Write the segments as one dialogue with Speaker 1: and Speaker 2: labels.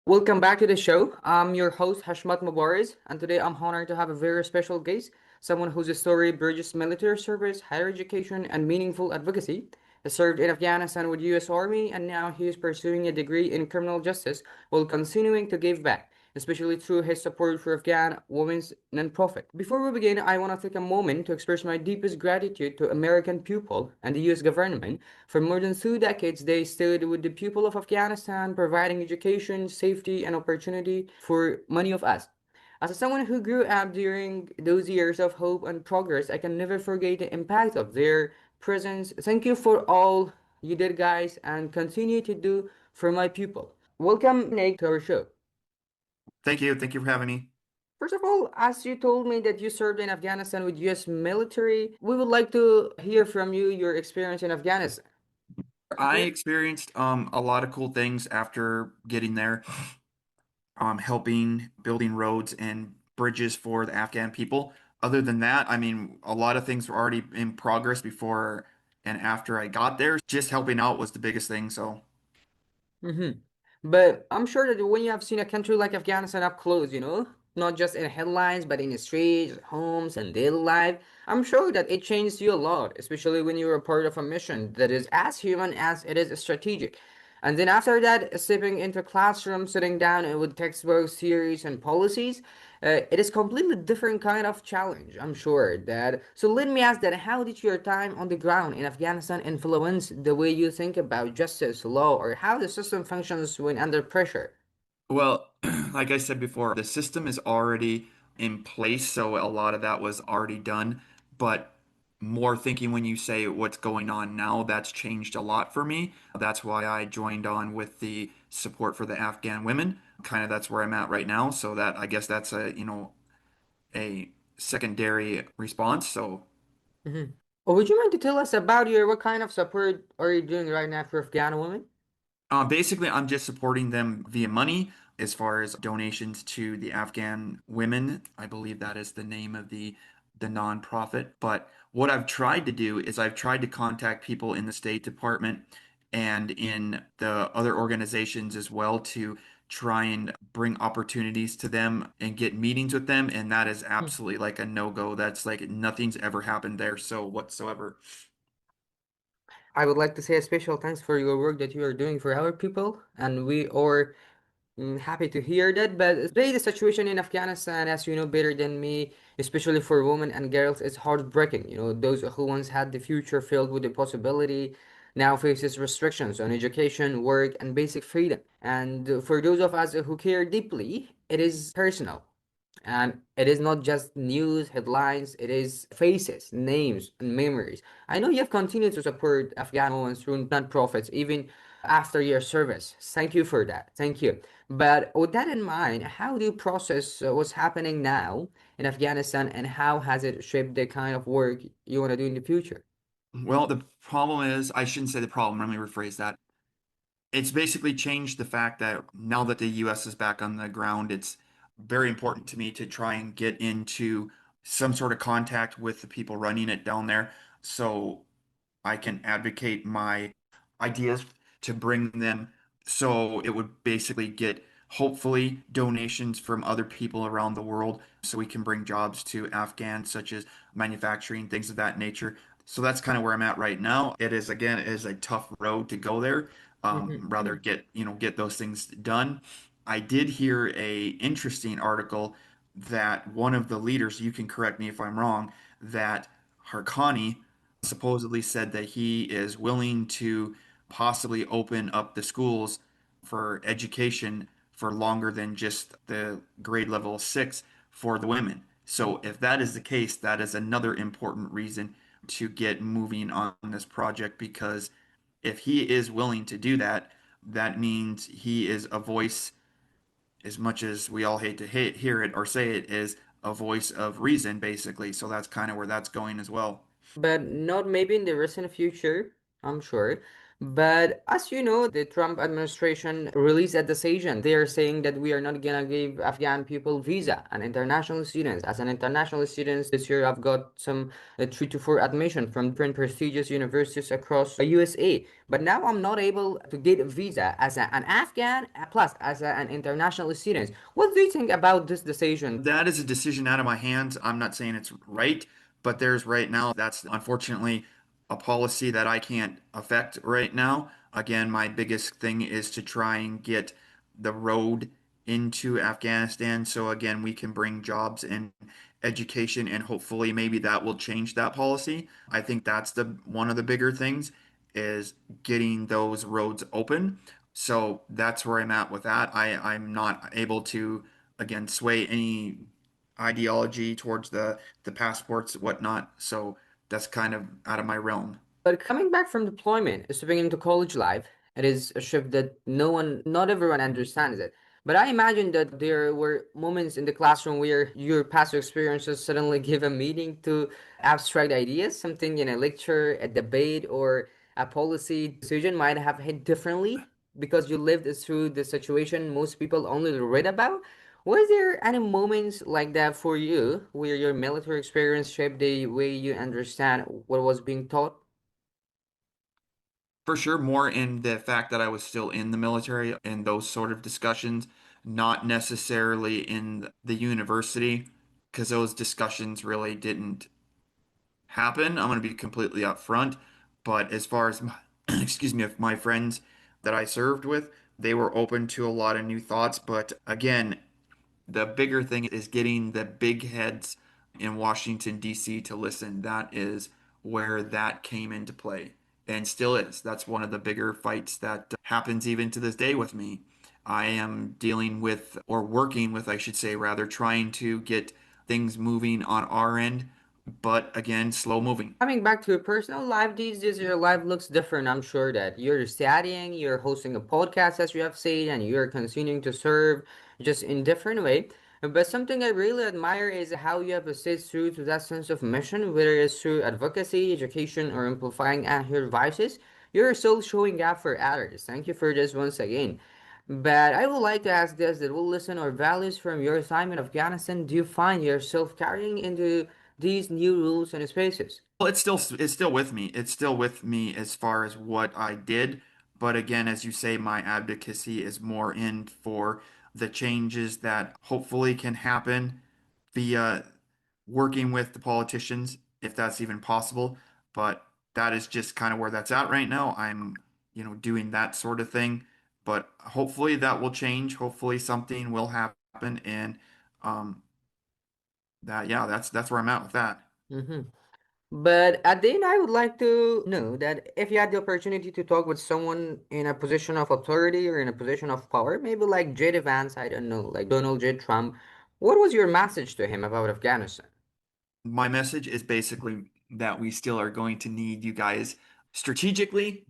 Speaker 1: Welcome back to the show. I'm your host, Hashmat Mubariz, and today I'm honored to have a very special guest, someone whose story bridges military service, higher education, and meaningful advocacy. He served in Afghanistan with U.S. Army, and now he is pursuing a degree in criminal justice while continuing to give back, especially through his support for Afghan women's nonprofit. Before we begin, I want to take a moment to express my deepest gratitude to American people and the U.S. government. For more than 2 decades, they stood with the people of Afghanistan, providing education, safety, and opportunity for many of us. As someone who grew up during those years of hope and progress, I can never forget the impact of their presence. Thank you for all you did, guys, and continue to do for my people. Welcome, Nick, to our show.
Speaker 2: Thank you. Thank you for having me.
Speaker 1: First of all, as you told me that you served in Afghanistan with U.S. military, we would like to hear from you your experience in Afghanistan.
Speaker 2: I experienced a lot of cool things after getting there, helping building roads and bridges for the Afghan people. Other than that, I mean, a lot of things were already in progress before and after I got there. Just helping out was the biggest thing. So,
Speaker 1: Mm-hmm. But I'm sure that when you have seen a country like Afghanistan up close, not just in headlines, but in the streets, homes, and daily life, I'm sure that it changed you a lot, especially when you were a part of a mission that is as human as it is strategic. And then after that, stepping into classroom, sitting down and with textbooks, theories, and policies, it is completely different kind of challenge. I'm sure that. So let me ask that: how did your time on the ground in Afghanistan influence the way you think about justice, law, or how the system functions when under pressure?
Speaker 2: well, like I said before, the system is already in place, so a lot of that was already done. But more thinking when you say what's going on now, that's changed a lot for me. That's why I joined on with the support for the Afghan women. Kind of that's where I'm at right now. So that I guess that's a secondary response. So
Speaker 1: Mm-hmm. Or would you mind to tell us about your what kind of support are you doing right now for Afghan women?
Speaker 2: basically, I'm just supporting them via money as far as donations to the Afghan women. I believe that is the name of the nonprofit. But what I've tried to do is I've tried to contact people in the State Department and in the other organizations as well to try and bring opportunities to them and get meetings with them. And that is absolutely like a no-go. That's like nothing's ever happened there so whatsoever.
Speaker 1: I would like to say a special thanks for your work that you are doing for our people, and we are happy to hear that. But today, the situation in Afghanistan, as you know better than me, especially for women and girls, is heartbreaking. Those who once had the future filled with the possibility now faces restrictions on education, work, and basic freedom. And for those of us who care deeply, it is personal. And it is not just news, headlines, it is faces, names, and memories. I know you have continued to support Afghan women through non-profits even after your service. Thank you for that. Thank you. But with that in mind, how do you process what's happening now in Afghanistan and how has it shaped the kind of work you want to do in the future?
Speaker 2: Well, the problem is, I shouldn't say the problem, let me rephrase that. It's basically changed the fact that now that the US is back on the ground, it's very important to me to try and get into some sort of contact with the people running it down there so I can advocate my ideas to bring them. So it would basically get hopefully donations from other people around the world so we can bring jobs to Afghans, such as manufacturing, things of that nature. So that's kind of where I'm at right now. It is, again, it is a tough road to go there.
Speaker 1: Mhm.
Speaker 2: Rather get those things done. I did hear a interesting article that one of the leaders, you can correct me if I'm wrong, that Harkani supposedly said that he is willing to possibly open up the schools for education for longer than just the grade level 6 for the women. So if that is the case, that is another important reason to get moving on this project because if he is willing to do that, that means he is a voice, as much as we all hate to hear it or say it, is a voice of reason, basically. So that's kind of where that's going as well.
Speaker 1: But not maybe in the recent future, I'm sure. But as you know, the Trump administration released a decision. They are saying that we are not gonna give Afghan people visa and international students. As an international student this year, I've got some 3 to 4 admission from different prestigious universities across the USA. But now I'm not able to get a visa as an Afghan plus as an international student. What do you think about this decision?
Speaker 2: That is a decision out of my hands. I'm not saying it's right, but there's right now, that's unfortunately a policy that I can't affect right now. Again, my biggest thing is to try and get the road into Afghanistan. So again, we can bring jobs and education, and hopefully maybe that will change that policy. I think that's the one of the bigger things is getting those roads open. So that's where I'm at with that. I'm not able to again sway any ideology towards the passports whatnot. So that's kind of out of my realm.
Speaker 1: But coming back from deployment, stepping into college life, it is a shift that not everyone understands it. But I imagine that there were moments in the classroom where your past experiences suddenly give a meaning to abstract ideas, something in a lecture, a debate, or a policy decision might have hit differently because you lived through the situation most people only read about. Was there any moments like that for you where your military experience shaped the way you understand what was being taught?
Speaker 2: For sure, more in the fact that I was still in the military and those sort of discussions, not necessarily in the university, because those discussions really didn't happen. I'm going to be completely upfront. But as far as my, excuse me, if my friends that I served with, they were open to a lot of new thoughts. But again, the bigger thing is getting the big heads in Washington, D.C. to listen. That is where that came into play and still is. That's one of the bigger fights that happens even to this day with me. I am dealing with, or working with, I should say, rather, trying to get things moving on our end, but again, slow moving.
Speaker 1: Coming back to your personal life these days, your life looks different. I'm sure that you're studying, you're hosting a podcast, as you have said, and you're continuing to serve just in different way. But something I really admire is how you have stayed true to that sense of mission, whether it's through advocacy, education, or amplifying your voices. You're still showing up for others. Thank you for this once again. But I would like to ask this that will listen or values from your time in Afghanistan, do you find yourself carrying into these new rules and spaces?
Speaker 2: Well, it's still with me. It's still with me as far as what I did. But again, as you say, my advocacy is more in for the changes that hopefully can happen via working with the politicians, if that's even possible. But that is just kind of where that's at right now. I'm doing that sort of thing. But hopefully that will change. Hopefully something will happen. And yeah, that's where I'm at with that.
Speaker 1: Hmm. But at the end, I would like to know that if you had the opportunity to talk with someone in a position of authority or in a position of power, maybe like J.D. Vance, I don't know, like Donald J. Trump, what was your message to him about Afghanistan?
Speaker 2: My message is basically that we still are going to need you guys strategically.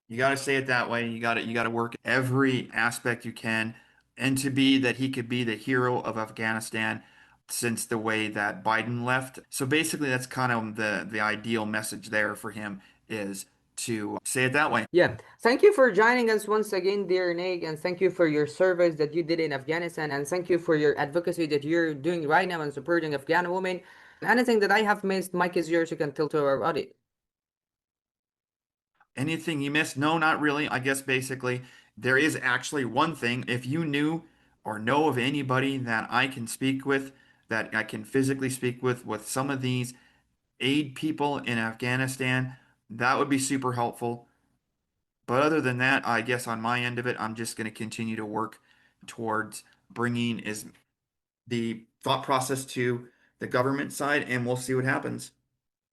Speaker 2: You got to say it that way. You got to work every aspect you can, and to be that he could be the hero of Afghanistan since the way that Biden left. So basically, that's kind of the ideal message there for him is to say it that way.
Speaker 1: Yeah, thank you for joining us once again, dear Nick, and thank you for your service that you did in Afghanistan, and thank you for your advocacy that you're doing right now and supporting Afghan women. Anything that I have missed, Mike is yours. You can tell to our audience.
Speaker 2: Anything you missed? No, not really. I guess basically there is actually one thing. If you knew or know of anybody that I can speak with, that I can physically speak with some of these aid people in Afghanistan, that would be super helpful. But other than that, I guess on my end of it, I'm just going to continue to work towards bringing is the thought process to the government side, and we'll see what happens.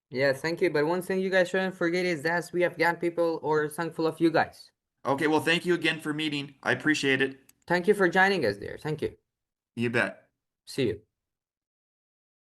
Speaker 1: Yeah, thank you. But one thing you guys shouldn't forget is that we Afghan people are thankful of you guys.
Speaker 2: Okay, well, thank you again for meeting. I appreciate it.
Speaker 1: Thank you for joining us there. Thank you.
Speaker 2: You bet.
Speaker 1: See you.